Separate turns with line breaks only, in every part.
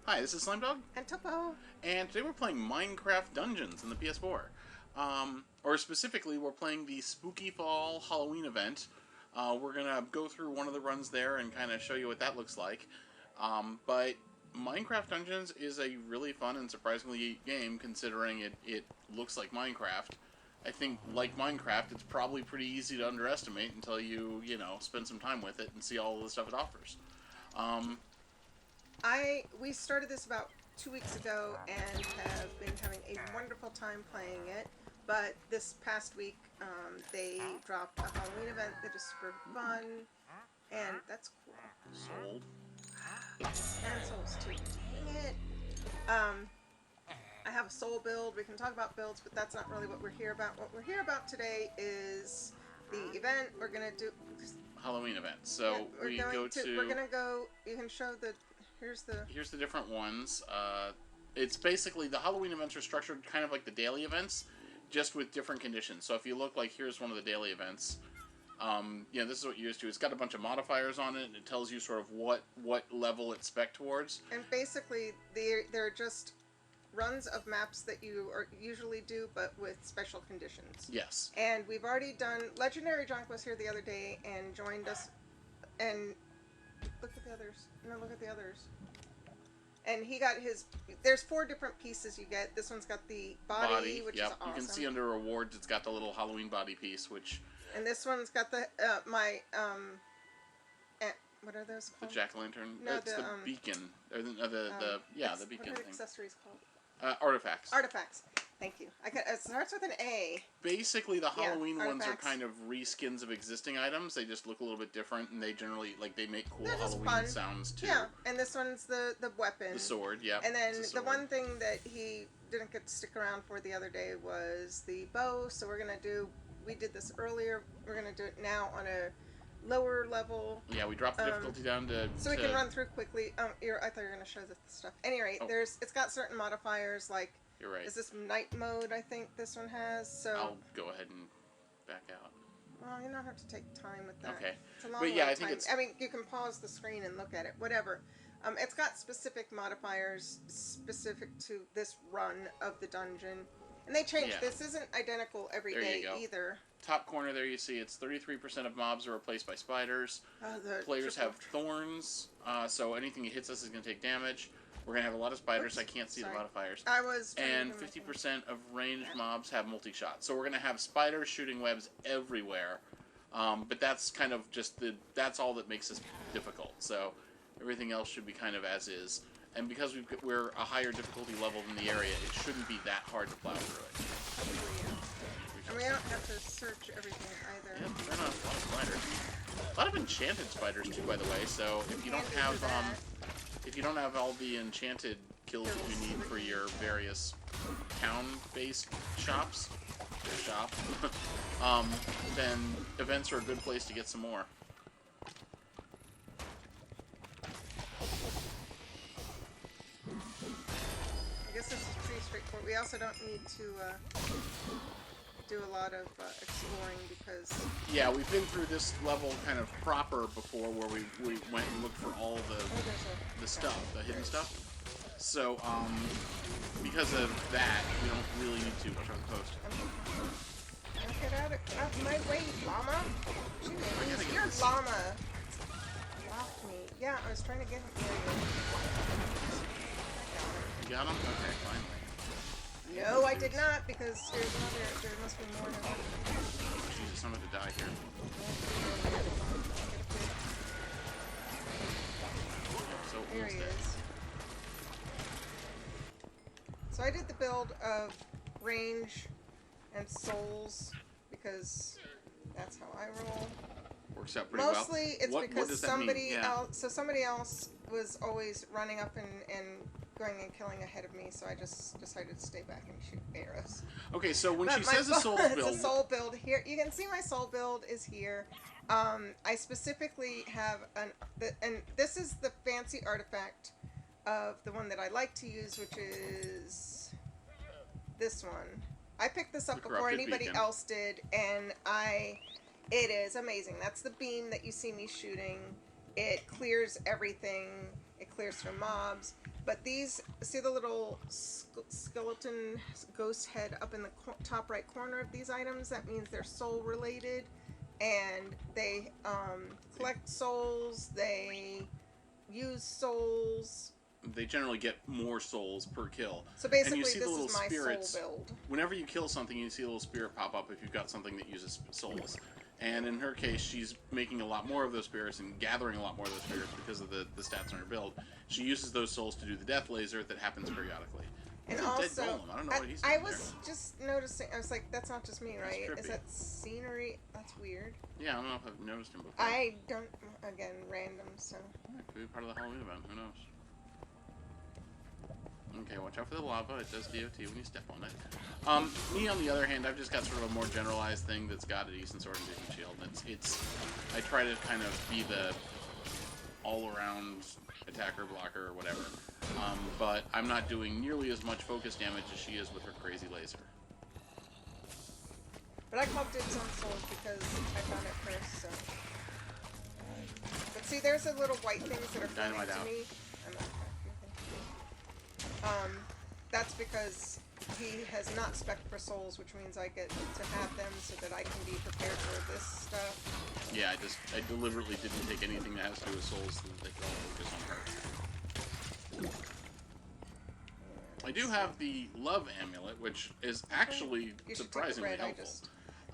Hi, this is Slimedog,
And Topo.
and today we're playing Minecraft Dungeons in the PS4. Or specifically, we're playing the Spooky Fall Halloween event. We're gonna go through one of the runs there and kind of show you what that looks like. But Minecraft Dungeons is a really fun and surprisingly neat game, considering it looks like Minecraft. I think, like Minecraft, it's probably pretty easy to underestimate until you spend some time with it and see all the stuff it offers.
We started this about 2 weeks ago and have been having a wonderful time playing it. But this past week, they dropped a Halloween event that is super fun, and that's cool.
Sold.
And souls too. Dang it. I have a soul build. We can talk about builds, but that's not really what we're here about. What we're here about today is the event. We're gonna do
Halloween event. So
we're gonna go. You can show the. Here's the
different ones. It's basically the Halloween events are structured kind of like the daily events, just with different conditions. So if you look, like, here's one of the daily events. This is what you're used to. It's got a bunch of modifiers on it, and it tells you sort of what level it's spec towards.
And basically, they're just runs of maps that you usually do, but with special conditions.
Yes.
And we've already done. Legendary Junk was here the other day and joined us. And look at the others. No, look at the others. And he got his. There's 4 different pieces you get. This one's got the body, which is awesome.
You can see under rewards, it's got the little Halloween body piece, which.
And this one's got the what are those called?
The jack-o'-lantern.
No,
it's the beacon. Or the beacon
what are
thing.
Accessories called?
Artifacts.
Artifacts. Thank you. It starts with an A.
Basically, the Halloween ones are
artifacts.
kind of reskins of existing items. They just look a little bit different, and they generally, they make cool
They're just
Halloween
fun.
sounds, too.
Yeah, and this one's the weapon.
The sword, yeah.
And then the one thing that he didn't get to stick around for the other day was the bow. So we did this earlier. We're going to do it now on a lower level.
Yeah, we dropped the difficulty down to...
So we can run through quickly. I thought you were going to show the stuff. At any rate, it's got certain modifiers, like...
You're right.
Is this night mode, I think this one has, so...
I'll go ahead and back out.
Well, you don't have to take time with that.
Okay.
It's a long
But yeah, I
time.
think it's...
I mean, you can pause the screen and look at it, whatever. It's got specific modifiers specific to this run of the dungeon. And they changed.
Yeah.
This isn't identical every
There
day
you go.
either.
Top corner there, you see it's 33% of mobs are replaced by spiders. Players have thorns, so anything that hits us is going to take damage. We're going to have a lot of spiders. I can't see the modifiers. And 50% of ranged mobs have multi-shot. So we're going to have spiders shooting webs everywhere. But that's kind of just that's all that makes this difficult. So everything else should be kind of as is. And because we're a higher difficulty level than the area, it shouldn't be that hard to plow through it.
And we don't have to search everything either.
Yeah, fair enough. A lot of spiders. A lot of enchanted spiders too, by the way. So if you don't have all the enchanted kills that you need for your various town-based shops, then events are a good place to get some more.
I guess this is pretty straightforward. We also don't need to do a lot of exploring because...
Yeah, we've been through this level kind of proper before, where we went and looked for all the stuff, the hidden stuff. So, because of that, we don't really need to. Watch out the post.
Get out of my way, llama! Jeez, you're llama! Blocked me. Yeah, I was trying to get him.
You got him? Okay, finally.
No, I did not, because there must be more than one.
Jesus, I'm going to die here. So
There he is. So I did the build of range and souls, because that's how I roll.
Works out pretty well.
Mostly it's because somebody else was always running up and going and killing ahead of me, so I just decided to stay back and shoot arrows.
Okay, so when she says a soul build...
It's a soul build here. You can see my soul build is here. I specifically have and this is the fancy artifact of the one that I like to use, which is this one. I picked this up before anybody else did, and it is amazing. That's the beam that you see me shooting. It clears everything. It clears from mobs. But these, see the little skeleton ghost head up in the top right corner of these items? That means they're soul related, and they collect souls, they use souls.
They generally get more souls per kill.
So basically,
and you see
this
the little
is my
spirits,
soul build.
Whenever you kill something, you see a little spirit pop up if you've got something that uses souls. And in her case, she's making a lot more of those spirits and gathering a lot more of those spirits because of the stats on her build. She uses those souls to do the death laser that happens periodically.
And also, I don't know what he's doing. I was just noticing, I was like, that's not just me, right? Is that scenery? That's weird.
Yeah, I don't know if I've noticed him before.
I don't, again, random, so.
Could be part of the Halloween event, who knows? Okay, watch out for the lava. It does DOT when you step on it. Me, on the other hand, I've just got sort of a more generalized thing that's got a decent sword and decent shield. I try to kind of be the all-around attacker, blocker, or whatever. But I'm not doing nearly as much focus damage as she is with her crazy laser.
But I called dibs on souls because I found it first, so. But see, there's the little white things that are floating to me. I'm not that's because he has not spec'd for souls, which means I get to have them so that I can be prepared for this stuff.
Yeah, I deliberately didn't take anything that has to do with souls so that they can all focus on her. I do have the love amulet, which is actually surprisingly helpful.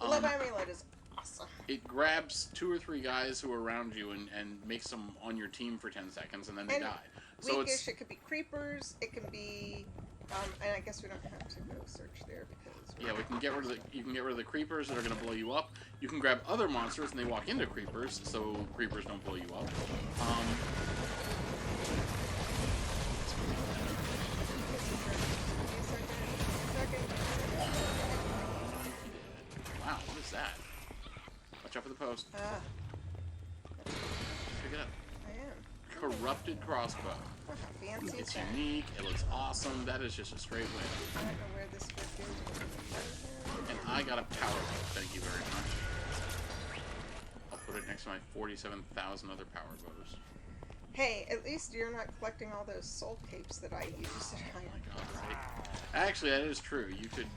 The love amulet is awesome.
It grabs 2 or 3 guys who are around you and makes them on your team for 10 seconds, and then they die. So
weakish, it could be creepers, it can be, and I guess we don't have to go search there because...
Yeah, you can get rid of the creepers that are going to blow you up. You can grab other monsters and they walk into creepers, so creepers don't blow you up. Wow, what is that? Watch out for the post. Pick it up. Corrupted crossbow.
Fancy
it's unique, it looks awesome, that is just a straight win.
I don't know where this is.
And I got a power bow, thank you very much. I'll put it next to my 47,000 other power bows.
Hey, at least you're not collecting all those soul capes that I use.
Oh my god, right? Actually, that is true. You could...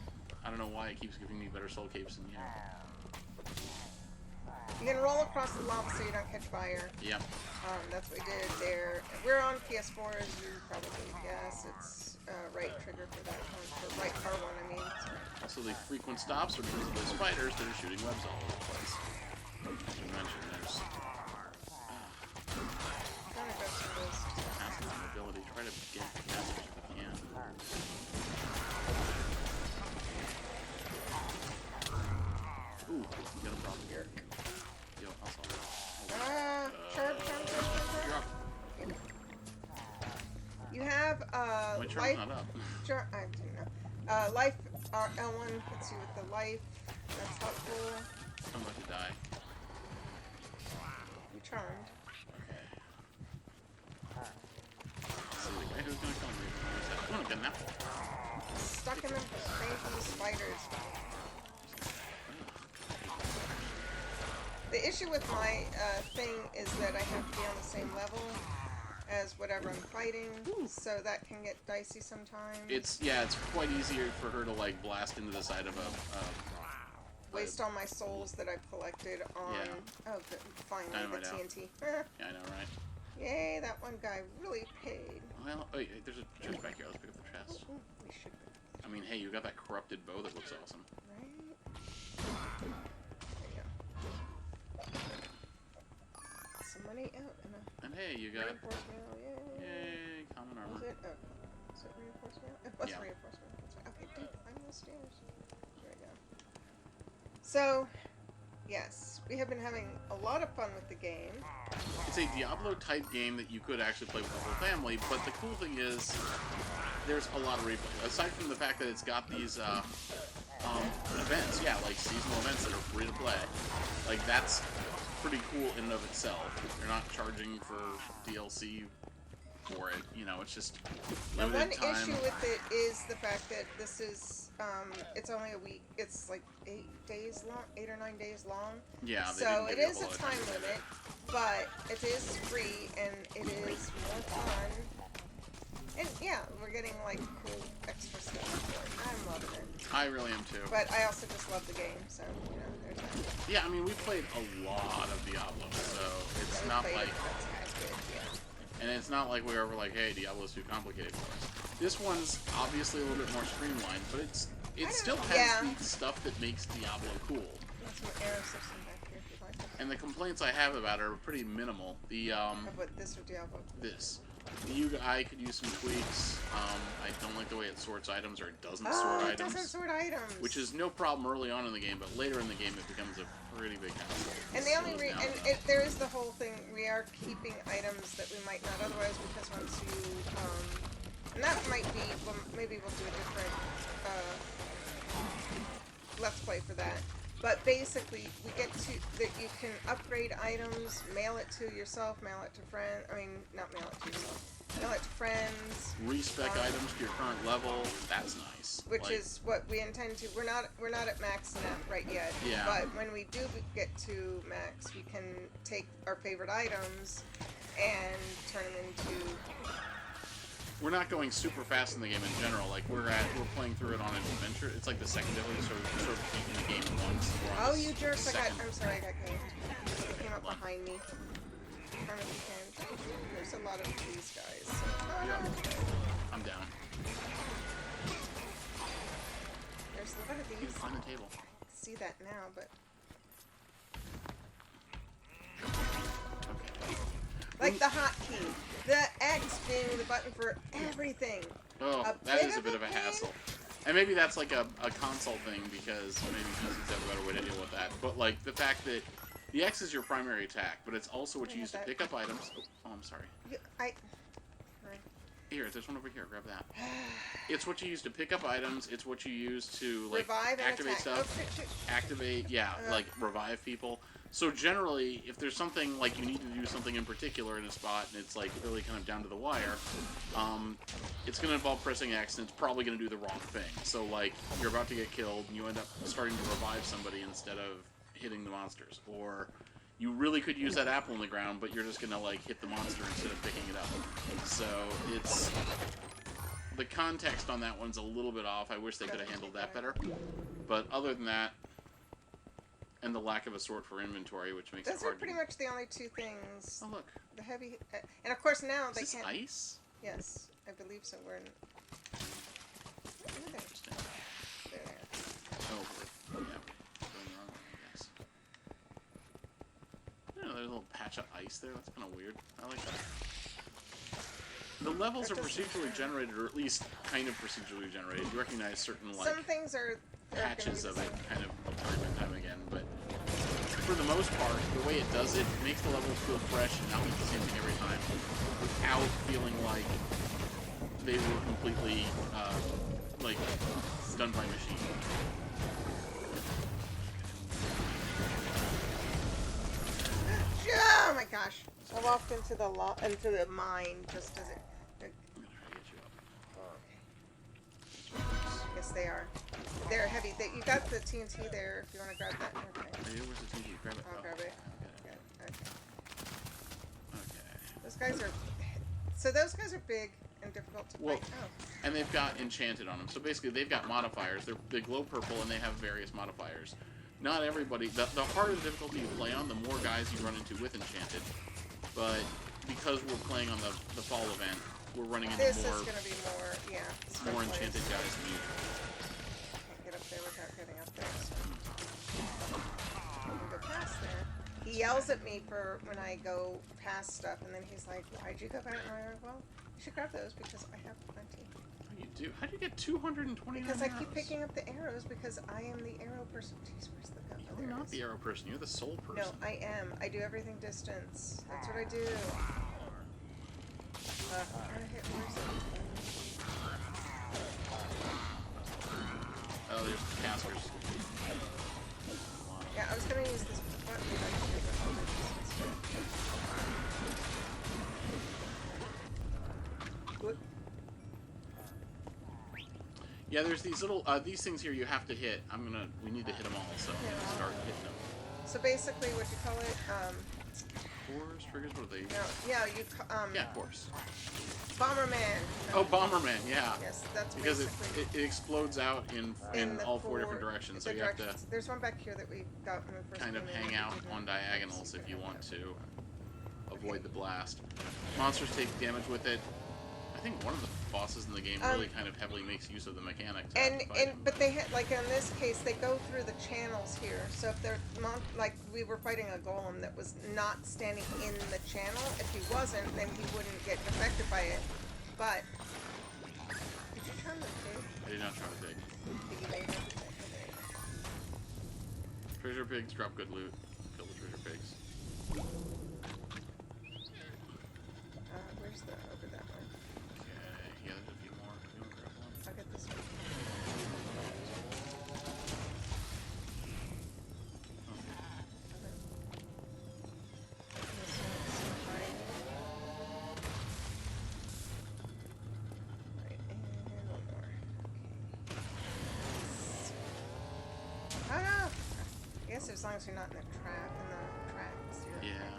I don't know why it keeps giving me better soul capes than you.
You can roll across the lava so you don't catch fire.
Yep.
That's what we did there. We're on PS4, as you probably guess. It's right trigger for that one, for right R1, I mean.
Also, the frequent stops are because of those spiders that are shooting webs all over the place. As you mentioned, there's...
Trying to grab some of those.
Passive mobility. Try to get as much as you can. Ooh, you got a problem here. Yo, I'll solve it.
Charm. You have,
my charm's
life...
not up.
I don't know. Life, L1 hits you with the life. That's helpful.
I'm about to die.
You charmed.
Okay. So the guy who's gonna kill me is gonna get an apple.
Stuck in the face of the spiders. The issue with my thing is that I have to be on the same level as whatever I'm fighting, so that can get dicey sometimes.
It's quite easier for her to like blast into the side of a
waste all my souls that I've collected on.
Yeah.
Oh, good. Finally,
Dynamite
the
out.
TNT.
Yeah, I know, right?
Yay, that one guy really paid.
Well, oh, wait, there's a chest back here. Let's pick up the chest.
Ooh, we should.
I mean, hey, you got that corrupted bow that looks awesome.
Right. There you go. Some money out
and hey, you got
reinforcement.
Yay, common armor.
Was it? Oh, is it reinforcement? It was
Yeah.
reinforcement. That's right. Okay, dude, climb those stairs. There we go. So, yes, we have been having a lot of fun with the game.
It's a Diablo-type game that you could actually play with the whole family, but the cool thing is there's a lot of replay. Aside from the fact that it's got these events, like seasonal events that are free to play. Like, that's pretty cool in and of itself. You're not charging for DLC for it, it's just limited time.
One issue with it is the fact that this is, it's only a week. It's like 8 days long, 8 or 9 days long.
Yeah,
so it is a time limit, but it is free and it is more fun. And like cool extra stuff for it. I'm loving it.
I really am too.
But I also just love the game, so there's that.
Yeah, I mean we played a lot of Diablo, so it's not like. And it's not like we were like, hey, Diablo's too complicated for us. This one's obviously a little bit more streamlined, but it still has the stuff that makes Diablo cool.
That's some arrow system back here if you like.
And the complaints I have about it are pretty minimal.
What, this or Diablo?
This. I could use some tweaks. I don't like the way it sorts items, or it doesn't sort items.
It doesn't sort items.
Which is no problem early on in the game, but later in the game it becomes a pretty big hassle.
And the only there is the whole thing, we are keeping items that we might not otherwise, because once you, and that might be, well, maybe we'll do a different, let's play for that. But basically, we get to that you can upgrade items, mail it to yourself, mail it to friends. I mean, not mail it to yourself. Mail it to friends.
Respec items to your current level. That's nice.
Which is what we intend to. We're not at max net right yet.
Yeah.
But when we do get to max, we can take our favorite items and turn them into.
We're not going super fast in the game in general. Like we're playing through it on an adventure. It's like the second difficulty, so we're sort of beating the game once.
Oh, you jerks! I'm sorry, I got gamed. It came up behind me. I don't know if you can. There's a lot of these guys. So.
Yeah. I'm down.
There's a lot of these.
You can climb the table.
I see that now, but.
Okay.
Like the hotkey. The X being the button for everything.
Oh, that is a bit of a hassle. And maybe that's like a console thing, because maybe PCs have a better way to deal with that. But like the fact that the X is your primary attack, but it's also what you use to pick up items. Oh, I'm sorry. Here, there's one over here. Grab that. It's what you use to pick up items. It's what you use to like
revive
activate stuff.
Oh, shoot.
Activate, yeah, like revive people. So generally, if there's something like you need to do something in particular in a spot, and it's like really kind of down to the wire, it's going to involve pressing X, and it's probably going to do the wrong thing. So like you're about to get killed, and you end up starting to revive somebody instead of hitting the monsters, or you really could use that apple in the ground, but you're just going to like hit the monster instead of picking it up. So it's the context on that one's a little bit off. I wish they could have handled that better. But other than that, and the lack of a sort for inventory, which makes it hard.
Those are pretty much the only two things.
Oh, look.
The heavy... and of course now they can't...
Is this ice?
Yes, I believe so. We're in... There.
Oh, yeah. Going wrong, I guess. Yeah, there's a little patch of ice there. That's kind of weird. I like that. The levels are procedurally generated, or at least kind of procedurally generated. You recognize certain, like...
Some things are...
patches of it kind of time and time again, but for the most part, the way it does it makes the levels feel fresh and not like the same thing every time, without feeling like they were completely like done by machine.
Oh my gosh! I walked into the mine just as it.
I'm gonna try to get you up.
Yes, they are. They're heavy. You got the TNT there if you want to grab that. Okay.
I do. Where's the TNT? Grab it.
I'll grab it.
Okay.
Those guys are... So those guys are big and difficult to fight.
And they've got enchanted on them. So basically they've got modifiers. They glow purple and they have various modifiers. Not everybody... The harder the difficulty you play on, the more guys you run into with enchanted. But because we're playing on the fall event, we're running into
this is going to be more,
more enchanted guys than usual.
Can't get up there without getting up there. So. I can go past there. He yells at me for when I go past stuff, and then he's like, "Why'd you go back?" And I'm like, "Well, you should grab those because I have plenty."
You do? How'd you get 229
Because
arrows?
I keep picking up the arrows because I am the arrow person. Jeez, where's the gun?
You're not the arrow person. You're the soul person.
No, I am. I do everything distance. That's what I do. I'm trying to hit. Where's it?
Oh, there's casters.
Yeah, I was gonna use this button.
Yeah, there's these little these things here you have to hit. We need to hit them all, so I'm gonna start hitting them.
So basically, what you call it?
Force triggers? What are they?
No, yeah, you.
Yeah, Force.
Bomberman.
Oh, Bomberman, yeah.
Yes, that's
because it explodes out in all 4 different directions. So you have to.
There's one back here that we got when we first
kind of hang out on diagonals if you want to avoid the blast. Monsters take damage with it. I think one of the bosses in the game really kind of heavily makes use of the mechanic.
But they had, like in this case, they go through the channels here. So if they're like we were fighting a golem that was not standing in the channel, if he wasn't, then he wouldn't get affected by it. But did you charm the pig?
I did not charm the pig.
Piggy made it.
Treasure pigs drop good loot. Kill the treasure pigs.
Where's the over that one?
Okay, yeah, there's a few more. You want to grab one?
I'll get this one. Right, and one more. Okay. Oh no! I guess as long as you're not in the trap, in the tracks, you're
Yeah.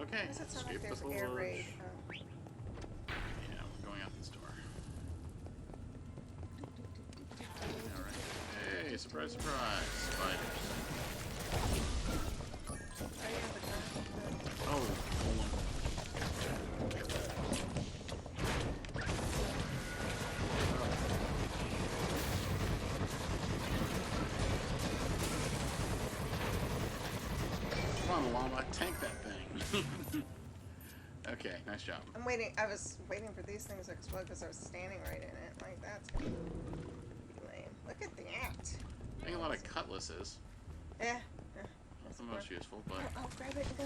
Okay.
Does it sound like
Escape
there's
the
air
forge.
raid?
Yeah, we're going out this door. Alright. Hey, surprise, surprise. Spiders. Oh, hold on. Come on, llama, tank that thing. Okay, nice job.
I'm waiting. I was waiting for these things to explode because I was standing right in it. Like, that's gonna be lame. Look at that.
I think a lot of cutlasses.
Yeah.
Not the most useful, but.
Oh, grab it and go.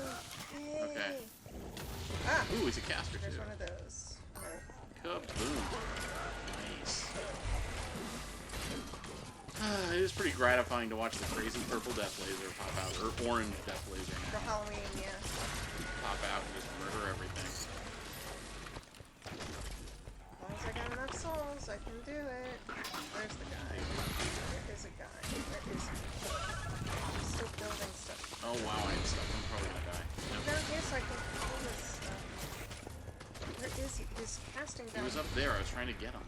Hey.
Okay.
Ah.
Ooh, he's a caster
There's
too.
one of those.
Kaboom. Nice. It is pretty gratifying to watch the crazy purple death laser pop out, or orange death laser now.
For Halloween, yeah.
Pop out and just murder everything.
As long as I got enough souls, I can do it. Where's the guy? There is a guy. Where is he? I'm still building stuff.
Oh wow, I'm stuck. I'm probably gonna die.
Down here so I can pull this stuff. Where is he? He's casting down.
He was up there. I was trying to get him.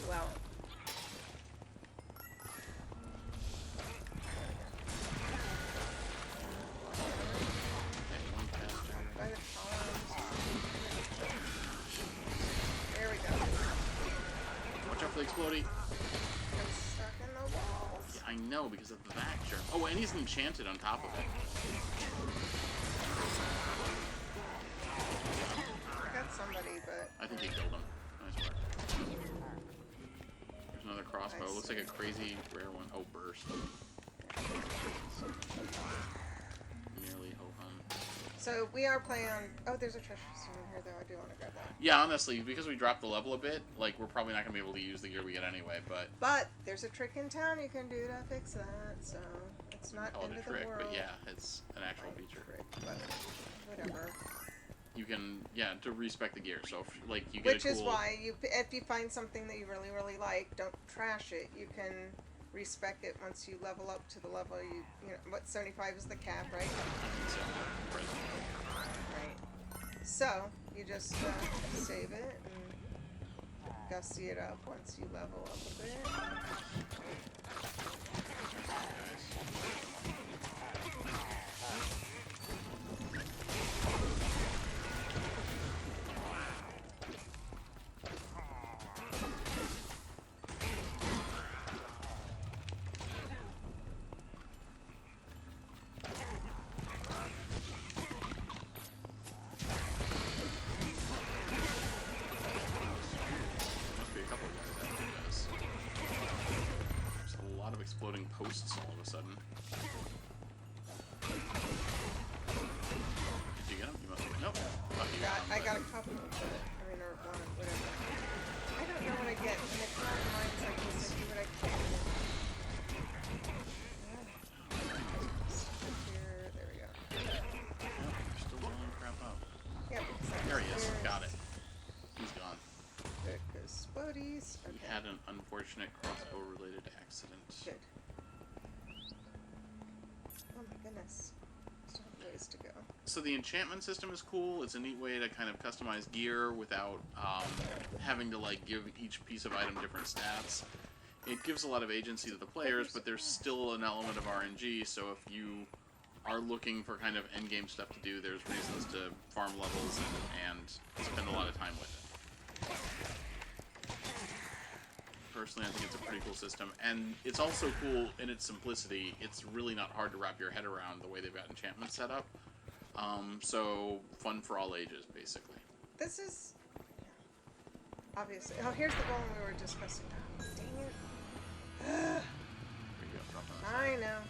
Well. By the columns. There we go.
Watch out for the explodey.
I'm stuck in the walls.
Yeah, I know because of that jerk. Oh, and he's enchanted on top of it.
I got somebody, but
I think he killed him. Nice work. There's another crossbow. Looks like a crazy rare one. Oh, burst. Nearly ho-hum.
so we are playing on. Oh, there's a treasure chest in here, though. I do want to grab that.
Yeah, honestly, because we dropped the level a bit, like, we're probably not going to be able to use the gear we get anyway, but...
But there's a trick in town you can do to fix that, so it's not
call it
end
a
of
trick,
the world.
but yeah, it's an actual feature.
Trick, but whatever.
You can, yeah, to respec the gear, so, if, like, you get
Which
a cool...
is why, if you find something that you really, really like, don't trash it. You can respec it once you level up to the level you know, what, 75 is the cap, right?
So, right.
Right. So, you just save it and gussy it up once you level up a bit.
Exploding posts all of a sudden. Did you get them? You must have. Nope. Oh, you got them,
I got a couple of it. I mean, or one, whatever. I don't know what I get, and it's not mine, so I can just do what I can. Here, there we go.
You're still blowing crap up.
Yeah,
there he is. Got it. He's gone.
There goes Spodies. Okay.
He had an unfortunate crossbow-related accident.
Good. Oh my goodness. Stop it. ways to go.
So the enchantment system is cool. It's a neat way to kind of customize gear without having to like give each piece of item different stats. It gives a lot of agency to the players, but there's still an element of RNG, so if you are looking for kind of endgame stuff to do, there's reasons to farm levels and spend a lot of time with it. Personally, I think it's a pretty cool system, and it's also cool in its simplicity. It's really not hard to wrap your head around the way they've got enchantment set up. So, fun for all ages, basically.
This is... Yeah. Obviously. Oh, here's the golem we were discussing. Oh, dang it. I know.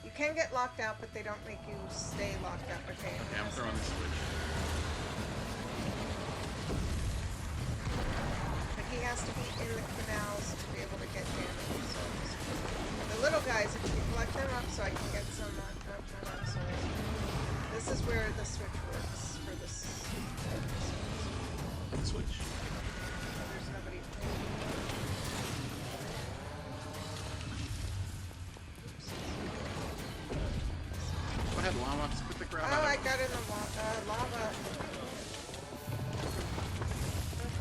You can get locked out, but they don't make you stay locked out. Okay,
I'm throwing the switch.
But he has to be in the canals to be able to get damage. So the little guys, if you collect them up, so I can get some. This is where the switch works for this.
Switch.
There's nobody.
Go ahead, llama. Just put the crap out.
Oh, I got in the lava.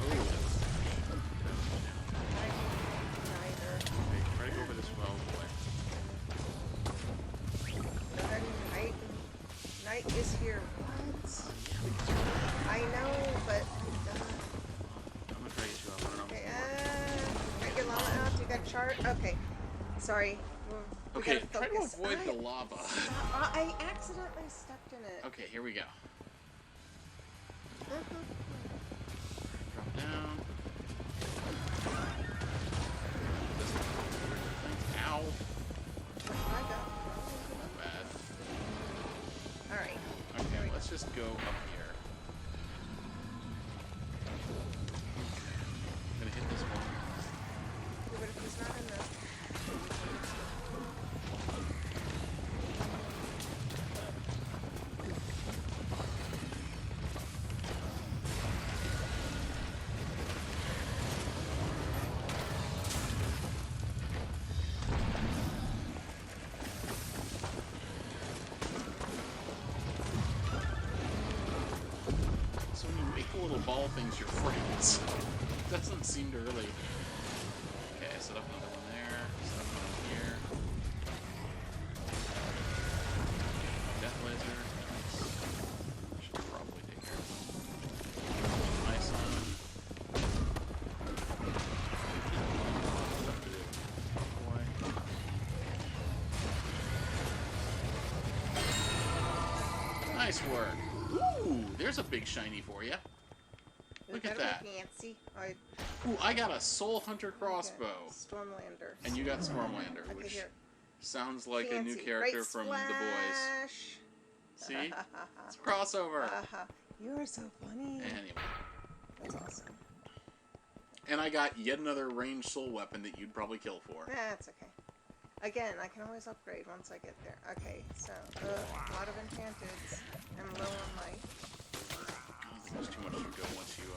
Oh.
Neither.
Okay, try to go over this well.
Go ahead, Knight. Knight is here. What? I know, but...
I'm gonna try to get you out. I don't know.
Okay, got your llama out? You got chart? Okay. Sorry.
Okay, try to avoid the lava.
I accidentally stepped in it.
Okay, here we go. Drop down. Ow.
I got
Not bad.
Alright.
Okay, let's just go up here. I'm gonna hit this one.
But if he's not in the...
So when you make the little ball things your friends, doesn't seem to really... Okay, set up another one there, set up another one here. Death laser. Nice. Should probably take care of them. Nice on. Nice work. Ooh, there's a big shiny for you. Look at that.
Fancy.
Ooh, I got a Soul Hunter crossbow.
Stormlander.
And you got Stormlander,
Okay,
which
here.
sounds like
Fancy.
a new character
Great
from
splash.
The Boys. See? It's a crossover.
You are so funny.
Anyway.
That's awesome.
And I got yet another ranged soul weapon that you'd probably kill for.
That's okay. Again, I can always upgrade once I get there. Okay, so a lot of enchanteds. I'm low on life.
I don't think there's too much to go once you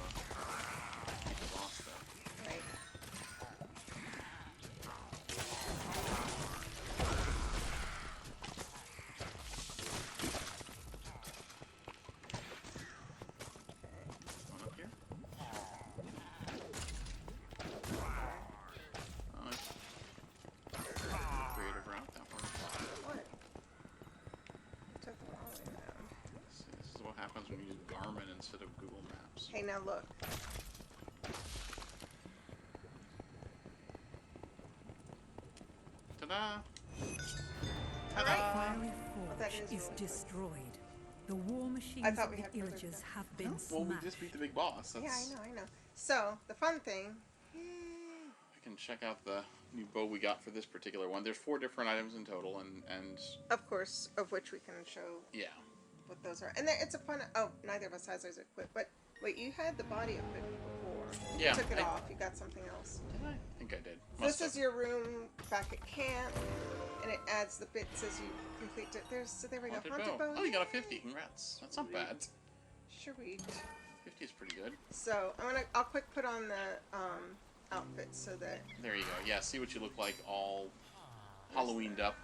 beat the boss, though.
Right.
One up here. Creative route, that works.
What? I took the wrong way around.
See, this is what happens when you use Garmin instead of Google Maps.
Hey, now look.
Ta-da!
Ta-da!
Fiery
that
Forge
is
is
really
destroyed. The war machines
I thought
of
we
the
had further
Illagers
to
have been
Well, we
smashed.
just beat the big boss. That's...
Yeah, I know. So, the fun thing...
I can check out the new bow we got for this particular one. There's 4 different items in total, and
Of course, of which we can show
yeah.
what those are. And it's a fun... Oh, neither of us has ours equipped. But, wait, you had the body of it before.
Yeah,
You took it
I-
off. You got something else.
Did I? I think I did.
This is your room back at camp. And it adds the bits as you complete it. So there we go. Haunted bow.
Oh, you got a 50. Congrats. That's not bad.
Sweet.
50 is pretty good.
So I'll quick put on the outfit so that
There you go. Yeah, see what you look like all Halloweened up.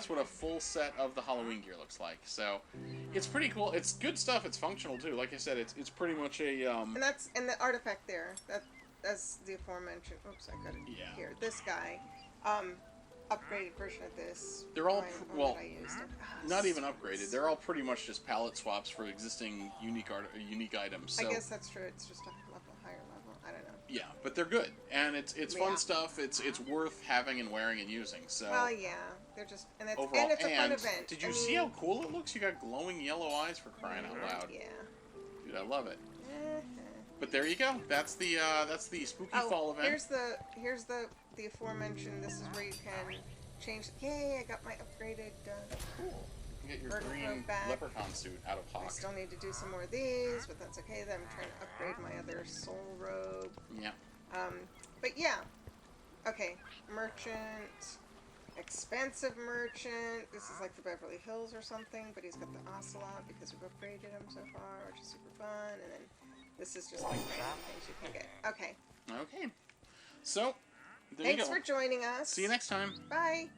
that's what a full set of the Halloween gear looks like. So, it's pretty cool. It's good stuff. It's functional too. Like I said, it's pretty much a
And that's the artifact there. That's the aforementioned. Oops, I got it here. This guy, upgraded version of this.
They're all not even upgraded. They're all pretty much just palette swaps for existing unique items. So,
I guess that's true. It's just a level higher level. I don't know.
Yeah, but they're good, and it's fun stuff. It's worth having and wearing and using. So.
Well, yeah, they're just and it's
overall,
and it's a fun event.
Did you see how cool it looks? You got glowing yellow eyes, for crying out loud.
Yeah.
Dude, I love it. But there you go. That's the spooky fall event.
Here's the aforementioned. This is where you can change. Yay! I got my upgraded.
Cool. You get your green leprechaun suit out of Hawk.
I still need to do some more of these, but that's okay. Then I'm trying to upgrade my other soul robe.
Yeah.
But yeah. Okay. Merchant. Expensive merchant. This is like the Beverly Hills or something, but he's got the ocelot because we've upgraded him so far, which is super fun. And then this is just like random things you can get. Okay.
Okay. So, there you go.
Thanks for joining us.
See you next time.
Bye.